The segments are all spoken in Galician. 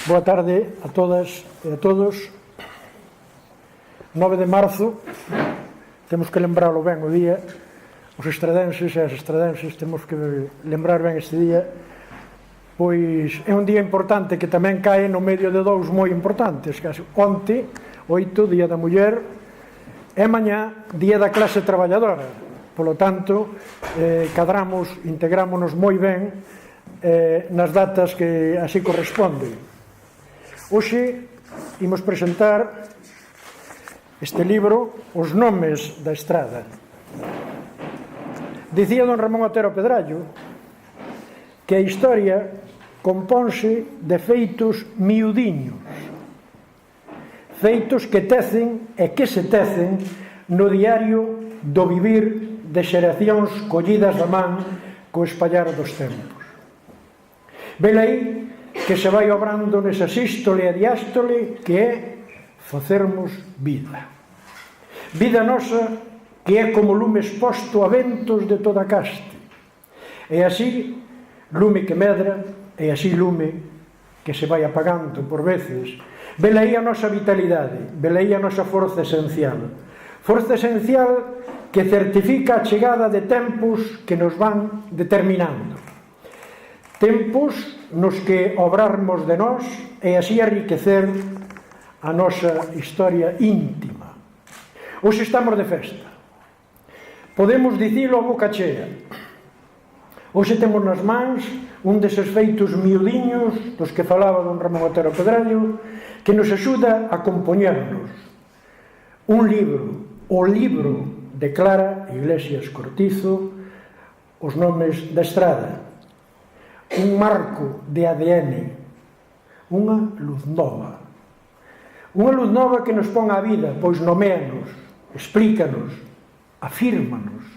Boa tarde a todas e a todos. 9 de marzo, temos que lembralo ben o día. Os estradenses e as estradenses temos que lembrar ben este día, pois é un día importante que tamén cae no medio de dous moi importantes. Onte, 8, Día da Muller, e mañá, Día da Clase Traballadora. Polo tanto, cadramos, integrámonos moi ben nas datas que así corresponden. Hoxe imos presentar este libro, Os nomes da estrada. Dicía don Ramón Otero Pedrallo que a historia compónse de feitos miudiños, feitos que tecen e que se tecen no diario do vivir de xeracións collidas da man co espallar dos tempos. Velaí que se vai obrando nesa sístole e diástole que é facermos vida. Vida nosa que é como lume exposto a ventos de toda caste. E así, lume que medra, e así lume que se vai apagando por veces. Velaí a nosa vitalidade, velaí a nosa forza esencial. Forza esencial que certifica a chegada de tempos que nos van determinando. Tempos nos que obrarmos de nós e así enriquecer a nosa historia íntima. Hoxe estamos de festa. Podemos dicilo a boca chea. Hoxe temos nas mans un deses feitos miudiños dos que falaba don Ramón Otero Pedrallo, que nos axuda a compoñernos. Un libro, o libro de Clara Iglesias Cortizo, Os nomes da estrada. Un marco de ADN, unha luz nova. Unha luz nova que nos pon a vida, pois noméanos, explícanos, afírmanos.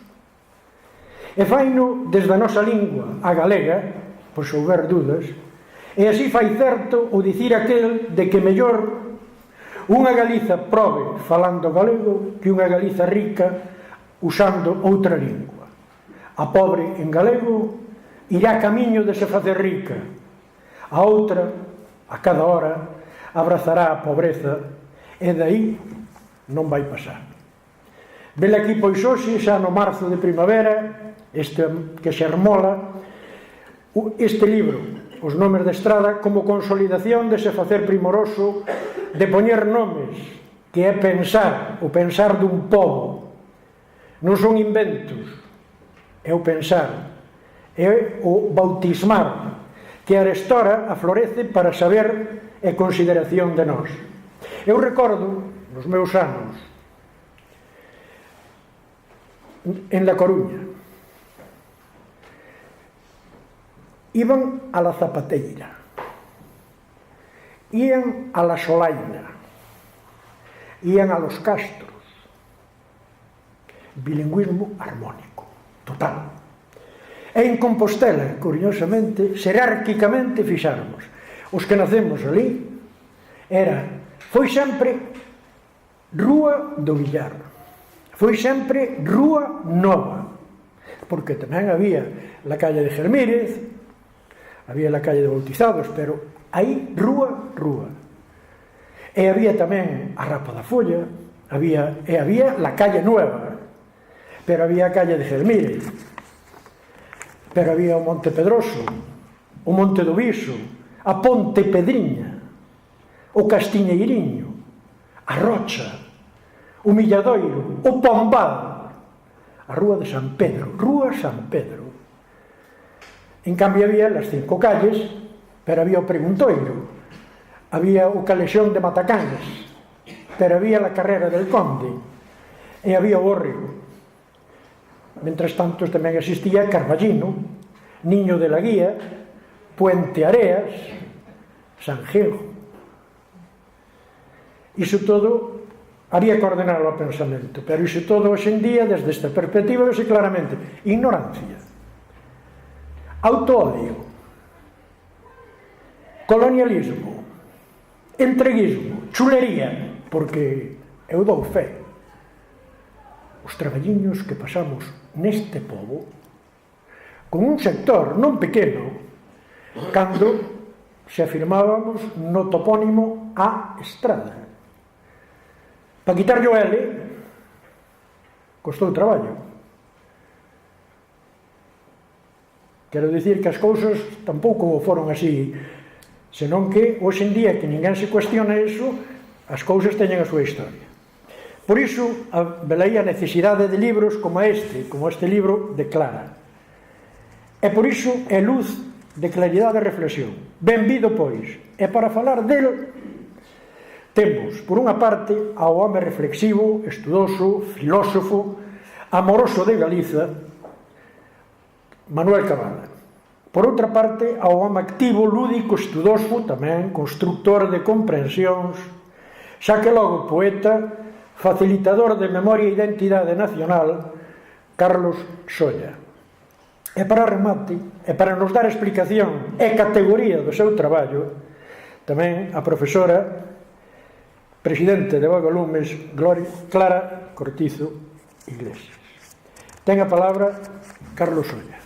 E faino desde a nosa lingua, a galega, por se houber dudas, e así fai certo o dicir aquel de que mellor unha Galiza probe falando galego que unha Galiza rica usando outra lingua. A pobre en galego irá camiño de se facer rica. A outra, a cada hora, abrazará a pobreza e dai non vai pasar. Vele aquí pois hoxe, xa no marzo de primavera, este que xermola, este libro, Os nomes da estrada, como consolidación de se facer primoroso, de poñer nomes, que é pensar, o pensar dun pobo. Non son inventos, é o pensar, é o bautismar, que arestora aflorece para saber e consideración de nós. Eu recordo, nos meus anos, en La Coruña, iban a la Zapateira, ían a la Solaina, ían a los Castros. Bilingüismo armónico, total. E en Compostela, curiosamente, xerárquicamente fixáramos. Os que nacemos ali, foi sempre Rúa do Villar, foi sempre Rúa Nova, porque tamén había la calle de Germírez, había la calle de Bautizados, pero aí Rúa. E había tamén a Rapa da Folla, había la calle Nueva, pero había a calle de Germírez, pero había o Monte Pedroso, o Monte do Viso, a Ponte Pedriña, o Castiñeiriño, a Rocha, o Milladoiro, o Pombal, a Rúa de San Pedro, Rúa San Pedro. En cambio había as 5 calles, pero había o Preguntoiro, había o Calexón de Matacangas, pero había la Carrera del Conde, e había o Órrego. Mentres tanto tamén existía Carballino, Niño de la Guía, Puente Areas, San Geo. Iso todo había que ordenarlo ao pensamento, pero iso todo hoxe en día, desde esta perspectiva, vese claramente ignorancia, autoodio, colonialismo, entreguismo, chulería, porque eu dou fe. Os traballiños que pasamos neste pobo, con un sector non pequeno, cando se afirmábamos no topónimo A Estrada. Para quitarlle o L costou traballo. Quero dicir que as cousas tampouco foron así, senón que hoxe en día que ninguén se cuestiona iso, as cousas teñen a súa historia. Por iso, velaí a necesidade de libros como este libro de Clara. E por iso é luz de claridade e reflexión. Benvido, pois, e para falar del temos, por unha parte, ao home reflexivo, estudoso, filósofo, amoroso de Galiza, Manuel Cabana. Por outra parte, ao home activo, lúdico, estudoso, tamén constructor de comprensións, xa que logo poeta, facilitador de memoria e identidade nacional, Carlos Solla. E para remate, e para nos dar explicación e categoría do seu traballo, tamén a profesora presidente de Vagalumes, Clara Cortizo Iglesias. Ten a palabra Carlos Solla.